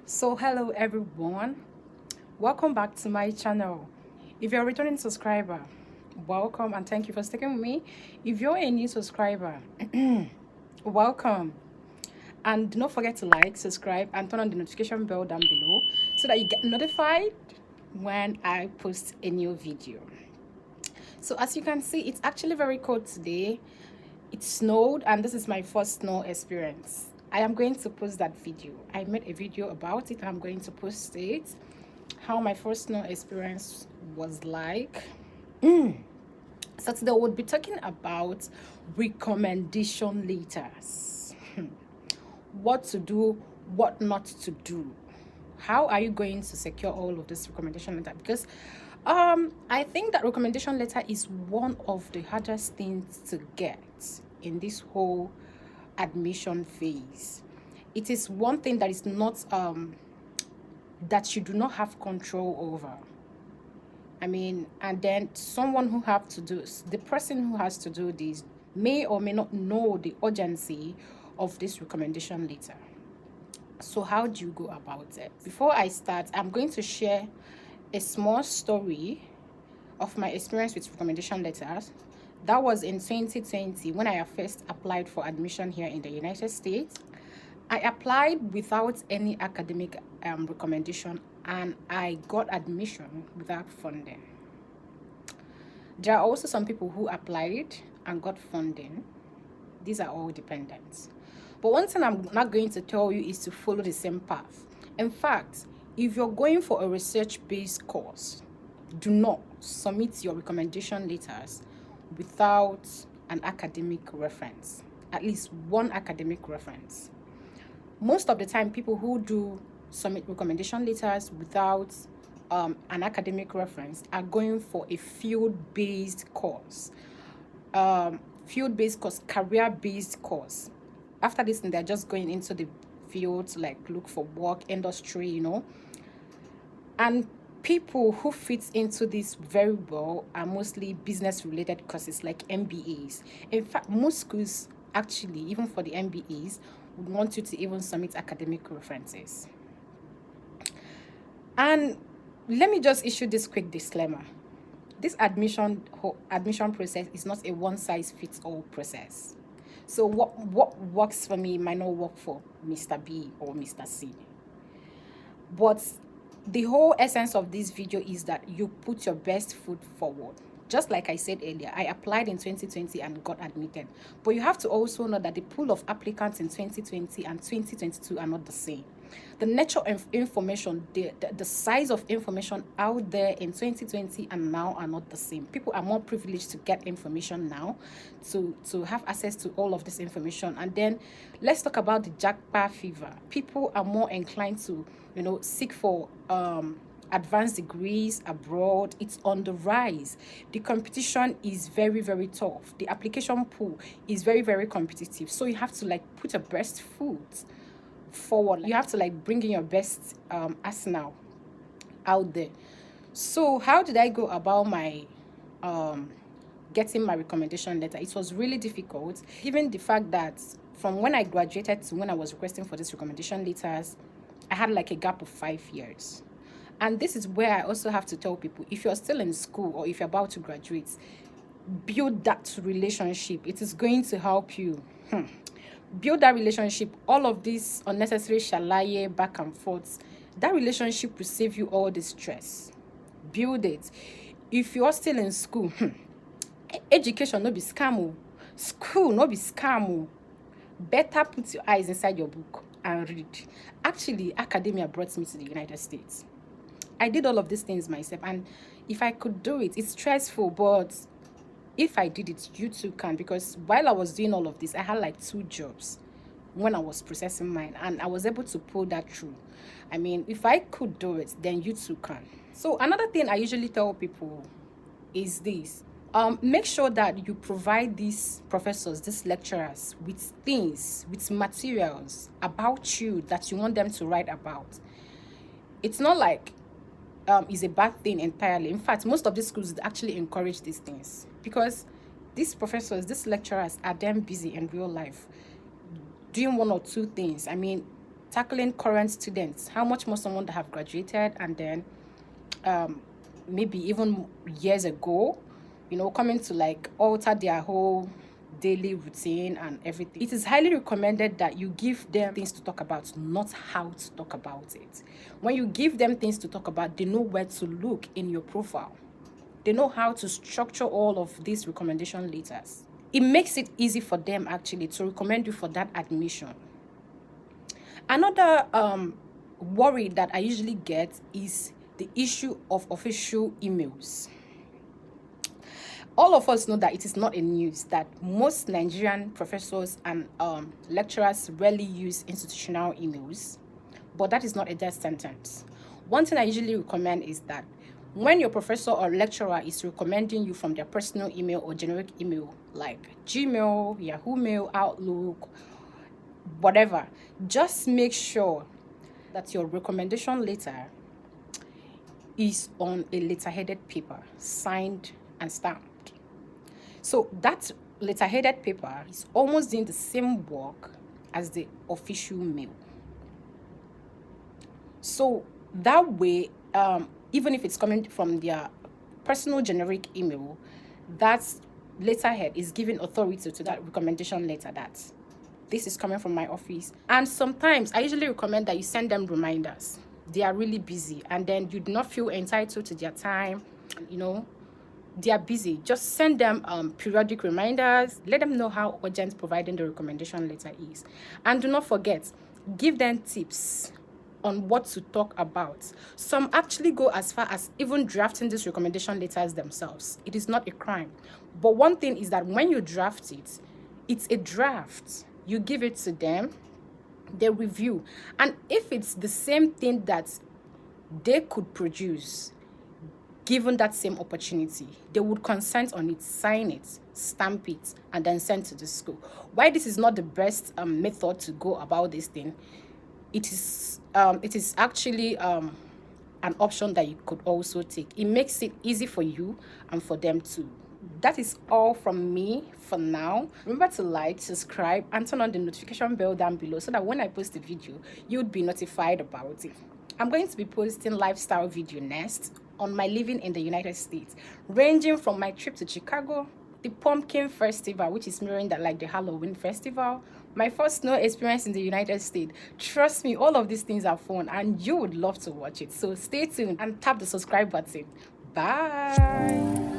So hello everyone, welcome back to my channel. If you're a returning subscriber, welcome and thank you for sticking with me. If you're a new subscriber, welcome, and do not forget to like, subscribe and turn on the notification bell down below so that you get notified when I post a new video. So as you can see, it's actually very cold today. It snowed and this is my first snow experience. I am going to post that video. I made a video about it and I'm going to post it, how my first snow experience was like. So today we'll be talking about recommendation letters. What to do, what not to do. How are you going to secure all of this recommendation letter? Because I think that recommendation letter is one of the hardest things to get in this whole admission phase. It is one thing that is not that you do not have control over. I mean, and then someone who have to do, the person who has to do this may or may not know the urgency of this recommendation letter. So how do you go about it? Before I start, I'm going to share a small story of my experience with recommendation letters. That was in 2020 when I first applied for admission here in the United States. I applied without any academic recommendation and I got admission without funding. There are also some people who applied and got funding. These are all dependents. But one thing I'm not going to tell you is to follow the same path. In fact, if you're going for a research-based course, do not submit your recommendation letters without an academic reference, at least one academic reference. Most of the time, people who do submit recommendation letters without an academic reference are going for a field-based course, career-based course. After this, they're just going into the field to like look for work, industry, you know. And people who fit into this very well are mostly business-related courses like MBAs. In fact, most schools actually, even for the MBAs, would want you to even submit academic references. And let me just issue this quick disclaimer. This admission process is not a one-size-fits-all process. So what works for me might not work for Mr. B or Mr. C. But the whole essence of this video is that you put your best foot forward. Just like I said earlier, I applied in 2020 and got admitted. But you have to also know that the pool of applicants in 2020 and 2022 are not the same. The nature of information, the size of information out there in 2020 and now are not the same. People are more privileged to get information now, to have access to all of this information. And then let's talk about the jackpot fever. People are more inclined to, you know, seek for advanced degrees abroad. It's on the rise. The competition is very, very tough. The application pool is very, very competitive. So you have to like put your best foot forward. You have to like bring in your best arsenal out there. So how did I go about my getting my recommendation letter? It was really difficult, given the fact that from when I graduated to when I was requesting for these recommendation letters, I had like a gap of 5 years. And this is where I also have to tell people, if you're still in school or if you're about to graduate, build that relationship. It is going to help you. Build that relationship. All of this unnecessary shalaye back and forth, that relationship will save you all the stress. Build it. If you're still in school, education no be scam. School no be scam. Better put your eyes inside your book and read. Actually, academia brought me to the United States. I did all of these things myself, and if I could do it, it's stressful, but if I did it, you too can. Because while I was doing all of this, I had like 2 jobs when I was processing mine, and I was able to pull that through. I mean, if I could do it, then you too can. So another thing I usually tell people is this: make sure that you provide these professors, these lecturers, with things, with materials about you that you want them to write about. It's not like is a bad thing entirely. In fact, most of these schools actually encourage these things, because these professors, these lecturers are damn busy in real life doing one or two things. I mean, tackling current students. How much more someone that have graduated and then maybe even years ago, coming to like alter their whole daily routine and everything. It is highly recommended that you give them things to talk about, not how to talk about it. When you give them things to talk about, they know where to look in your profile. They know how to structure all of these recommendation letters. It makes it easy for them actually to recommend you for that admission. Another worry that I usually get is the issue of official emails. All of us know that it is not a news that most Nigerian professors and lecturers rarely use institutional emails, but that is not a death sentence. One thing I usually recommend is that when your professor or lecturer is recommending you from their personal email or generic email like Gmail, Yahoo Mail, Outlook, whatever, just make sure that your recommendation letter is on a letterheaded paper, signed and stamped. So that letterheaded paper is almost doing the same work as the official mail. So that way, even if it's coming from their personal generic email, that letterhead is giving authority to that recommendation letter that this is coming from my office. And sometimes I usually recommend that you send them reminders. They are really busy and then you do not feel entitled to their time, they are busy. Just send them periodic reminders. Let them know how urgent providing the recommendation letter is. And do not forget, give them tips on what to talk about. Some actually go as far as even drafting these recommendation letters themselves. It is not a crime. But one thing is that when you draft it, it's a draft. You give it to them, they review. And if it's the same thing that they could produce, given that same opportunity, they would consent on it, sign it, stamp it, and then send to the school. Why this is not the best method to go about this thing, it is actually an option that you could also take. It makes it easy for you and for them too. That is all from me for now. Remember to like, subscribe, and turn on the notification bell down below so that when I post a video, you would be notified about it. I'm going to be posting lifestyle video next on my living in the United States, ranging from my trip to Chicago, the Pumpkin Festival, which is mirroring that like the Halloween festival, my first snow experience in the United States. Trust me, all of these things are fun and you would love to watch it. So stay tuned and tap the subscribe button. Bye.